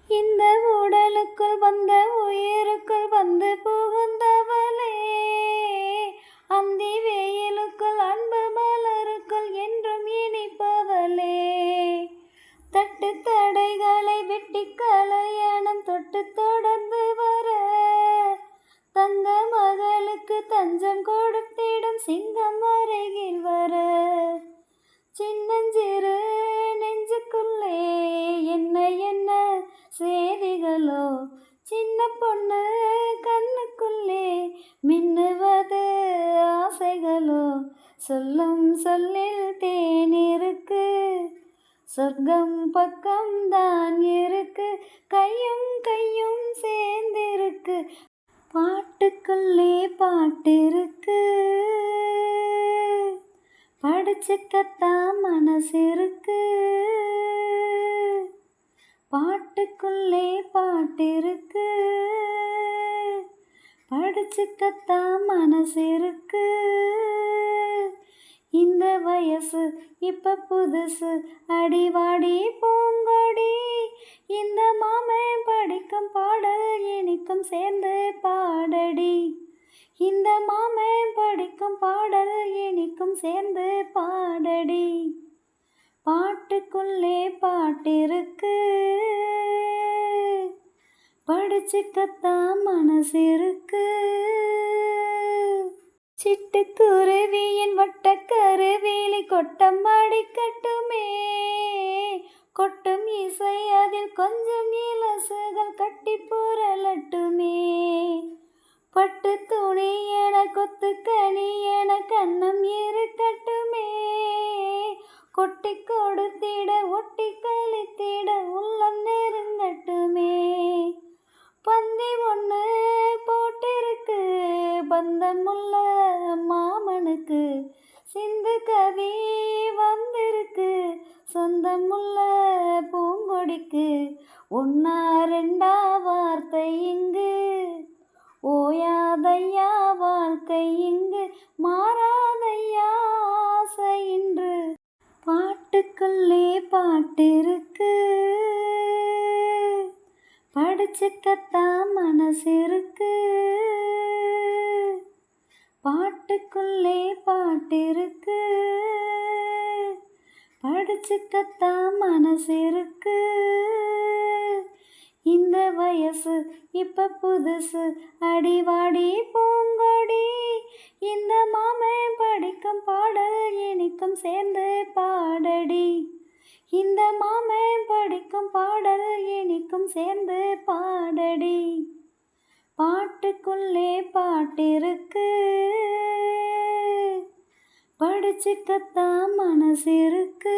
இந்த உடலுக்குள் வந்த உயிருக்குள் வந்து புகுந்தவளே, அந்தி வெயிலுக்குள் அன்பு மலருக்குள் என்றும் இனிப்பவளே, தட்டு தடைகளை வெட்டி கலையணம் தொட்டு தொடர்ந்து வர, தங்க மகளுக்கு தஞ்சம் கொடுத்திடும் சிங்கம் அருகில் வர, சின்னஞ்சிறு நெஞ்சுக்குள்ளே என்ன என்ன சேதிகளோ, சின்ன பொண்ணு கண்ணுக்குள்ளே மின்னுவது ஆசைகளோ, சொல்லும் சொல்லில் தேன் இருக்கு, சொர்க்கம் பக்கம்தான் இருக்கு, கையும் கையும் சேர்ந்திருக்கு, பாட்டுக்குள்ளே பாட்டிருக்கு, படிச்சுக்கத்தான் மனசு இருக்கு, பாட்டுக்குள்ளே பாட்டிருக்கு, படிச்சுக்கத்தான் மனசு இருக்கு. இந்த வயசு இப்ப புதுசு, அடிவாடி பூங்கொடி, இந்த மாமன் படிக்கும் பாடல் இனிக்கும் சேர்ந்து பாடடி, இந்த மாமன் படிக்கும் பாடல் இனிக்கும் சேர்ந்து பாடடி, பாட்டுக்குள்ளே பாட்டிருக்கு, படிச்சுக்கத்தான் மனசு இருக்கு. சிட்டுக்குருவியின் வட்டக்கருவிழி கொட்டம் அடிக்கட்டுமே, கொட்டும் இசை அதில் கொஞ்சம் இலசுகள் கட்டி புரளட்டுமே, பட்டு துணி என கொத்து கனி என கண்ணம் இருக்கட்டுமே, கொட்டி கொடுத்திட ஒட்டி கழித்திட உள்ளம் நெருங்கட்டுமே, பந்தி ஒன்று போட்டிருக்கு பந்தமுள்ள மாமனுக்கு, சிந்து கவி வந்திருக்கு சொந்தமுள்ள பூங்கொடிக்கு, ஒன்னா ரெண்டா வார்த்தை இங்கு ஓயாதையா, வாழ்க்கை இங்கு மாறாதையா, ஆசை இன்று, பாட்டுக்குள்ளே பாட்டிருக்கு, படிச்சுக்கத்தான் மனசு இருக்கு, பாட்டுக்குள்ளே பாட்டிருக்கு, படிச்சுக்கத்தான் மனசு இருக்கு. இந்த வயசு இப்ப புதுசு, அடிவாடி பூங்கொடி, இந்த மாமன் படிக்கும் பாடல் இனிக்கும் சேர்ந்து பாடடி, இந்த மாமன் படிக்கும் பாடல் இனிக்கும் சேர்ந்து பாடடி, பாட்டுக்குள்ளே பாட்டிருக்கு, படிச்சுக்கத்தான் மனசு இருக்கு.